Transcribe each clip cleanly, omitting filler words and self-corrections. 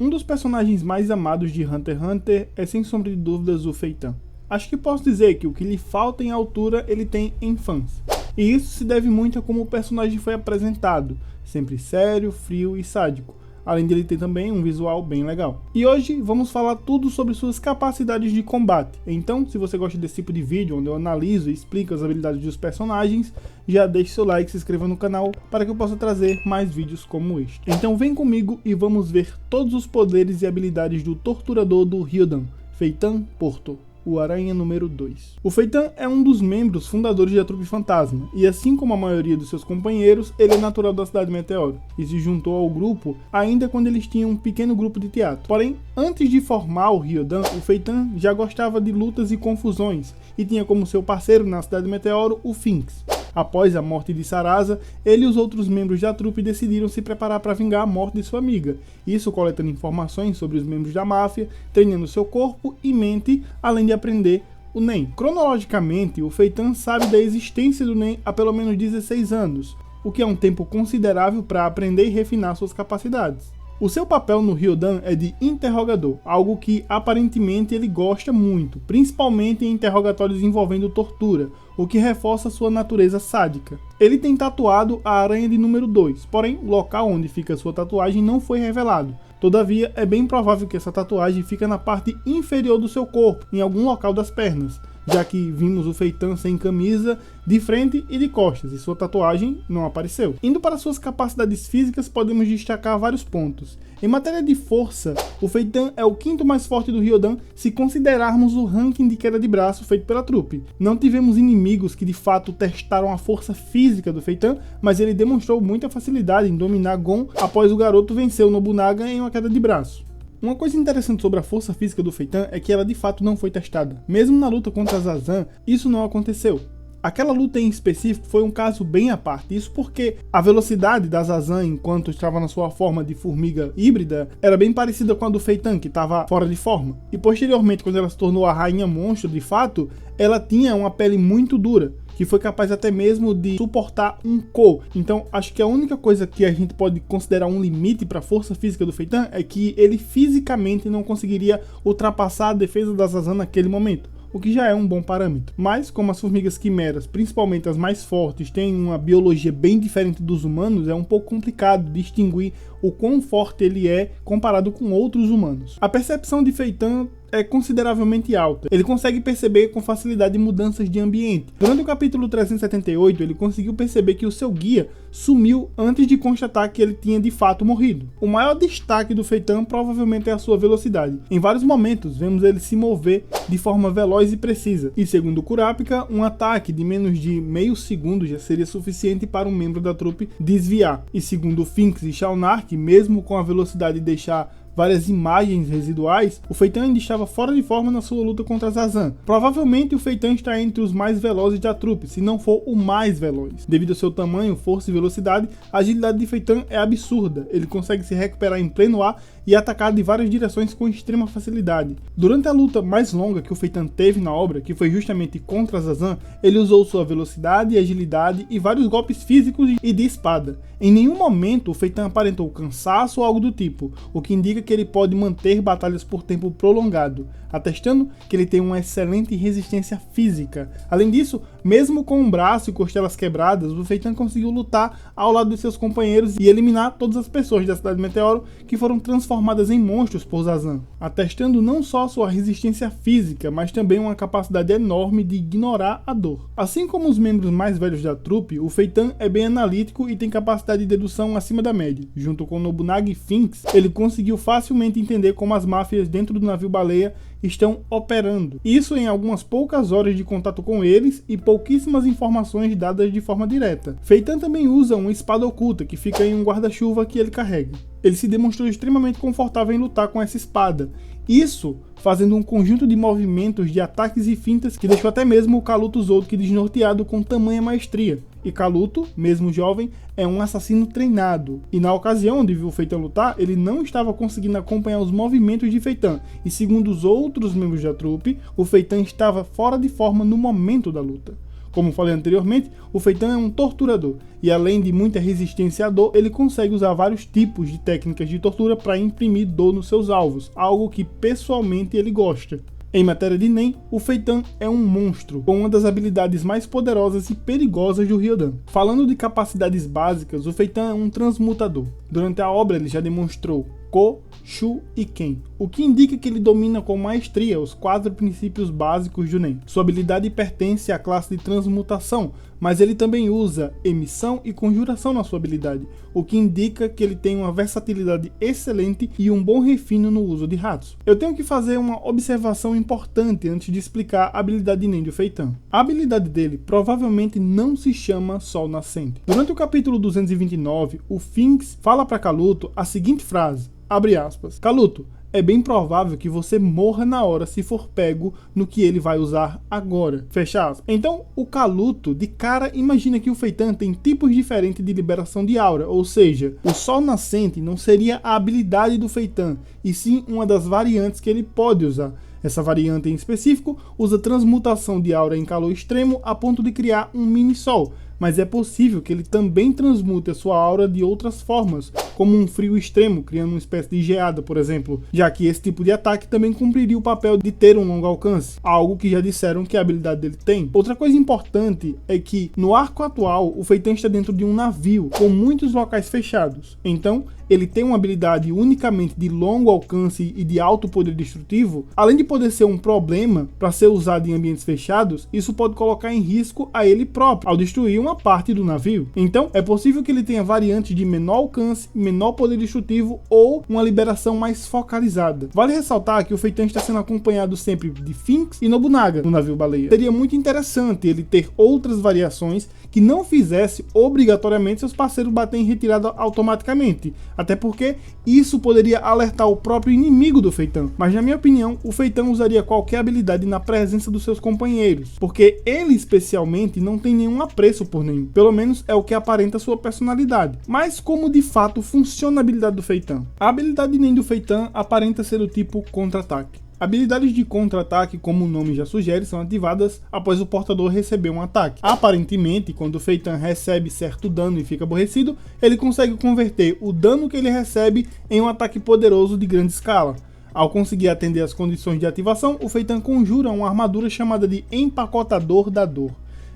Um dos personagens mais amados de Hunter x Hunter é sem sombra de dúvidas o Feitan. Acho que posso dizer que o que lhe falta em altura ele tem em fãs. E isso se deve muito a como o personagem foi apresentado, sempre sério, frio e sádico. Além dele ter também um visual bem legal. E hoje vamos falar tudo sobre suas capacidades de combate. Então, se você gosta desse tipo de vídeo, onde eu analiso e explico as habilidades dos personagens, já deixe seu like e se inscreva no canal para que eu possa trazer mais vídeos como este. Então vem comigo e vamos ver todos os poderes e habilidades do torturador do Ryodan, Feitan Porto, o Aranha número 2. O Feitan é um dos membros fundadores da Trupe Fantasma, e assim como a maioria dos seus companheiros, ele é natural da cidade Meteoro, e se juntou ao grupo ainda quando eles tinham um pequeno grupo de teatro. Porém, antes de formar o Ryodan, o Feitan já gostava de lutas e confusões, e tinha como seu parceiro na cidade Meteoro o Finks. Após a morte de Sarasa, ele e os outros membros da trupe decidiram se preparar para vingar a morte de sua amiga, isso coletando informações sobre os membros da máfia, treinando seu corpo e mente, além de aprender o Nen. Cronologicamente, o Feitan sabe da existência do Nen há pelo menos 16 anos, o que é um tempo considerável para aprender e refinar suas capacidades. O seu papel no Ryodan é de interrogador, algo que aparentemente ele gosta muito, principalmente em interrogatórios envolvendo tortura, o que reforça sua natureza sádica. Ele tem tatuado a aranha de número 2, porém o local onde fica sua tatuagem não foi revelado. Todavia, é bem provável que essa tatuagem fica na parte inferior do seu corpo, em algum local das pernas, já que vimos o Feitan sem camisa, de frente e de costas, e sua tatuagem não apareceu. Indo para suas capacidades físicas, podemos destacar vários pontos. Em matéria de força, o Feitan é o quinto mais forte do Ryodan se considerarmos o ranking de queda de braço feito pela trupe. Não tivemos inimigos que de fato testaram a força física do Feitan, mas ele demonstrou muita facilidade em dominar Gon após o garoto vencer o Nobunaga em uma queda de braço. Uma coisa interessante sobre a força física do Feitan é que ela de fato não foi testada. Mesmo na luta contra Zazan, isso não aconteceu. Aquela luta em específico foi um caso bem à parte, isso porque a velocidade da Zazan enquanto estava na sua forma de formiga híbrida era bem parecida com a do Feitan, que estava fora de forma. E posteriormente, quando ela se tornou a rainha monstro de fato, ela tinha uma pele muito dura, que foi capaz até mesmo de suportar um Ko. Então acho que a única coisa que a gente pode considerar um limite para a força física do Feitan é que ele fisicamente não conseguiria ultrapassar a defesa da Zazan naquele momento, o que já é um bom parâmetro. Mas como as formigas quimeras, principalmente as mais fortes, têm uma biologia bem diferente dos humanos, é um pouco complicado distinguir o quão forte ele é comparado com outros humanos. A percepção de Feitan é consideravelmente alta. Ele consegue perceber com facilidade mudanças de ambiente. Durante o capítulo 378, ele conseguiu perceber que o seu guia sumiu antes de constatar que ele tinha de fato morrido. O maior destaque do Feitan provavelmente é a sua velocidade. Em vários momentos, vemos ele se mover de forma veloz e precisa. E segundo Kurapika, um ataque de menos de meio segundo já seria suficiente para um membro da trupe desviar. E segundo Finks e Shaunark, mesmo com a velocidade de deixar várias imagens residuais, o Feitan ainda estava fora de forma na sua luta contra Zazan. Provavelmente o Feitan está entre os mais velozes da trupe, se não for o mais veloz. Devido ao seu tamanho, força e velocidade, a agilidade de Feitan é absurda. Ele consegue se recuperar em pleno ar e atacar de várias direções com extrema facilidade. Durante a luta mais longa que o Feitan teve na obra, que foi justamente contra Zazan, ele usou sua velocidade e agilidade e vários golpes físicos e de espada. Em nenhum momento o Feitan aparentou cansaço ou algo do tipo, o que indica que ele pode manter batalhas por tempo prolongado, atestando que ele tem uma excelente resistência física. Além disso, mesmo com um braço e costelas quebradas, o Feitan conseguiu lutar ao lado de seus companheiros e eliminar todas as pessoas da cidade Meteoro que foram transformadas em monstros por Zazan, atestando não só sua resistência física, mas também uma capacidade enorme de ignorar a dor. Assim como os membros mais velhos da trupe, o Feitan é bem analítico e tem capacidade de dedução acima da média. Junto com Nobunaga e Finks, ele conseguiu facilmente entender como as máfias dentro do navio baleia estão operando. Isso em algumas poucas horas de contato com eles e pouquíssimas informações dadas de forma direta. Feitan também usa uma espada oculta que fica em um guarda-chuva que ele carrega. Ele se demonstrou extremamente confortável em lutar com essa espada. Isso fazendo um conjunto de movimentos de ataques e fintas que deixou até mesmo o Kaluto Zoldyck desnorteado com tamanha maestria. E Kaluto, mesmo jovem, é um assassino treinado. E na ocasião onde viu Feitan lutar, ele não estava conseguindo acompanhar os movimentos de Feitan. E segundo os outros membros da trupe, o Feitan estava fora de forma no momento da luta. Como falei anteriormente, o Feitan é um torturador, e além de muita resistência à dor, ele consegue usar vários tipos de técnicas de tortura para imprimir dor nos seus alvos, algo que pessoalmente ele gosta. Em matéria de Nen, o Feitan é um monstro, com uma das habilidades mais poderosas e perigosas do Ryodan. Falando de capacidades básicas, o Feitan é um transmutador. Durante a obra ele já demonstrou Ko, Shu e Ken, o que indica que ele domina com maestria os 4 princípios básicos do Nen. Sua habilidade pertence à classe de transmutação, mas ele também usa emissão e conjuração na sua habilidade, o que indica que ele tem uma versatilidade excelente e um bom refino no uso de Hatsu. Eu tenho que fazer uma observação importante antes de explicar a habilidade Nen do Feitan. A habilidade dele provavelmente não se chama Sol Nascente. Durante o capítulo 229, o Finks fala para Kaluto a seguinte frase, abre aspas, Kaluto, é bem provável que você morra na hora se for pego no que ele vai usar agora. Fecha aspas. Então, o Kaluto, de cara, imagina que o Feitan tem tipos diferentes de liberação de aura, ou seja, o Sol Nascente não seria a habilidade do Feitan, e sim uma das variantes que ele pode usar. Essa variante em específico usa transmutação de aura em calor extremo a ponto de criar um mini-sol, mas é possível que ele também transmute a sua aura de outras formas, como um frio extremo, criando uma espécie de geada, por exemplo, já que esse tipo de ataque também cumpriria o papel de ter um longo alcance, algo que já disseram que a habilidade dele tem. Outra coisa importante é que, no arco atual, o Feitan está dentro de um navio, com muitos locais fechados, então ele tem uma habilidade unicamente de longo alcance e de alto poder destrutivo. Além de poder ser um problema para ser usado em ambientes fechados, isso pode colocar em risco a ele próprio, ao destruir uma parte do navio. Então, é possível que ele tenha variantes de menor alcance, menor poder destrutivo ou uma liberação mais focalizada. Vale ressaltar que o Feitan está sendo acompanhado sempre de Finks e Nobunaga no navio baleia. Seria muito interessante ele ter outras variações que não fizesse obrigatoriamente seus parceiros bater em retirada automaticamente, até porque isso poderia alertar o próprio inimigo do Feitan. Mas na minha opinião, o Feitan usaria qualquer habilidade na presença dos seus companheiros, porque ele especialmente não tem nenhum apreço por nenhum, pelo menos é o que aparenta sua personalidade. Mas como de fato funciona a habilidade do Feitan? A habilidade Nen do Feitan aparenta ser do tipo contra-ataque. Habilidades de contra-ataque, como o nome já sugere, são ativadas após o portador receber um ataque. Aparentemente, quando o Feitan recebe certo dano e fica aborrecido, ele consegue converter o dano que ele recebe em um ataque poderoso de grande escala. Ao conseguir atender às condições de ativação, o Feitan conjura uma armadura chamada de Empacotador da Dor.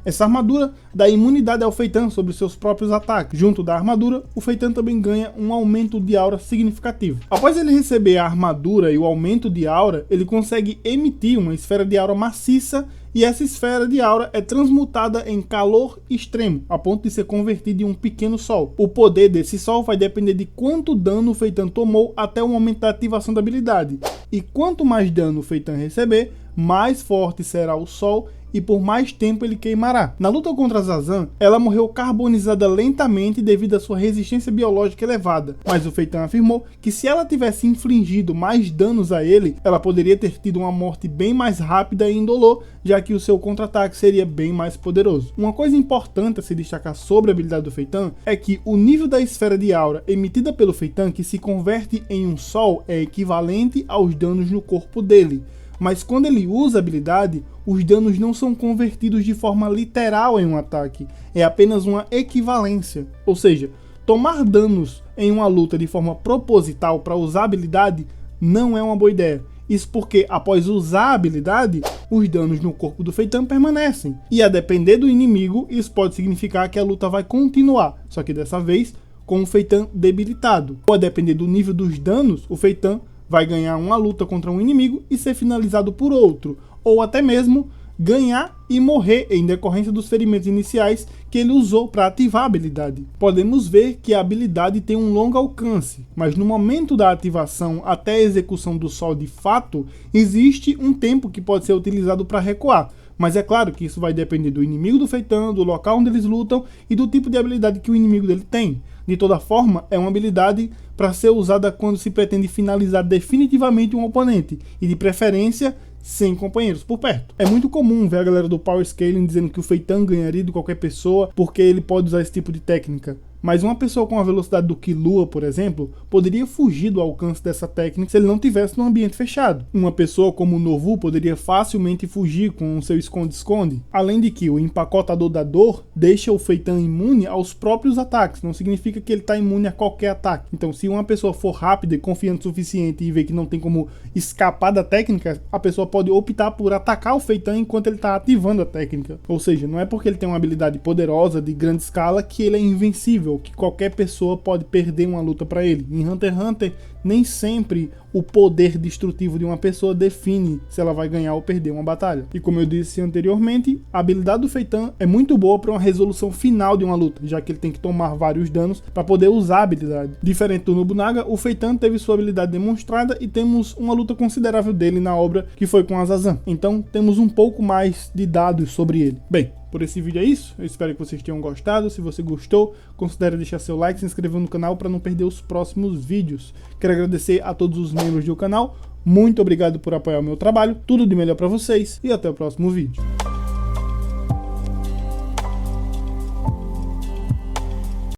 Essa armadura dá imunidade ao Feitan sobre seus próprios ataques. Junto da armadura, o Feitan também ganha um aumento de aura significativo. Após ele receber a armadura e o aumento de aura, ele consegue emitir uma esfera de aura maciça, e essa esfera de aura é transmutada em calor extremo, a ponto de ser convertida em um pequeno sol. O poder desse sol vai depender de quanto dano o Feitan tomou até o momento da ativação da habilidade. E quanto mais dano o Feitan receber, mais forte será o sol e por mais tempo ele queimará. Na luta contra Zazan, ela morreu carbonizada lentamente devido à sua resistência biológica elevada, mas o Feitan afirmou que se ela tivesse infligido mais danos a ele, ela poderia ter tido uma morte bem mais rápida e indolor, já que o seu contra-ataque seria bem mais poderoso. Uma coisa importante a se destacar sobre a habilidade do Feitan é que o nível da esfera de aura emitida pelo Feitan, que se converte em um sol, é equivalente aos danos no corpo dele. Mas quando ele usa a habilidade, os danos não são convertidos de forma literal em um ataque, é apenas uma equivalência. Ou seja, tomar danos em uma luta de forma proposital para usar a habilidade não é uma boa ideia. Isso porque, após usar a habilidade, os danos no corpo do Feitan permanecem. E a depender do inimigo, isso pode significar que a luta vai continuar, só que dessa vez com o Feitan debilitado. Ou a depender do nível dos danos, o Feitan vai ganhar uma luta contra um inimigo e ser finalizado por outro, ou até mesmo ganhar e morrer em decorrência dos ferimentos iniciais que ele usou para ativar a habilidade. Podemos ver que a habilidade tem um longo alcance, mas no momento da ativação até a execução do sol de fato, existe um tempo que pode ser utilizado para recuar. Mas é claro que isso vai depender do inimigo do Feitan, do local onde eles lutam e do tipo de habilidade que o inimigo dele tem. De toda forma, é uma habilidade para ser usada quando se pretende finalizar definitivamente um oponente, e de preferência sem companheiros por perto. É muito comum ver a galera do Power Scaling dizendo que o Feitan ganharia de qualquer pessoa porque ele pode usar esse tipo de técnica. Mas uma pessoa com a velocidade do Killua, por exemplo, poderia fugir do alcance dessa técnica se ele não tivesse num ambiente fechado. Uma pessoa como o Novu poderia facilmente fugir com o seu esconde-esconde. Além de que o empacotador da dor deixa o Feitan imune aos próprios ataques, não significa que ele está imune a qualquer ataque. Então, se uma pessoa for rápida e confiante o suficiente e ver que não tem como escapar da técnica, a pessoa pode optar por atacar o Feitan enquanto ele está ativando a técnica. Ou seja, não é porque ele tem uma habilidade poderosa de grande escala que ele é invencível, que qualquer pessoa pode perder uma luta para ele. Em Hunter x Hunter, nem sempre o poder destrutivo de uma pessoa define se ela vai ganhar ou perder uma batalha. E como eu disse anteriormente, a habilidade do Feitan é muito boa para uma resolução final de uma luta, já que ele tem que tomar vários danos para poder usar a habilidade. Diferente do Nobunaga, o Feitan teve sua habilidade demonstrada e temos uma luta considerável dele na obra, que foi com Azazan. Então temos um pouco mais de dados sobre ele. Bem, por esse vídeo é isso, eu espero que vocês tenham gostado. Se você gostou, considere deixar seu like, se inscrever no canal para não perder os próximos vídeos. Quero agradecer a todos os membros do canal, muito obrigado por apoiar o meu trabalho, tudo de melhor para vocês e até o próximo vídeo.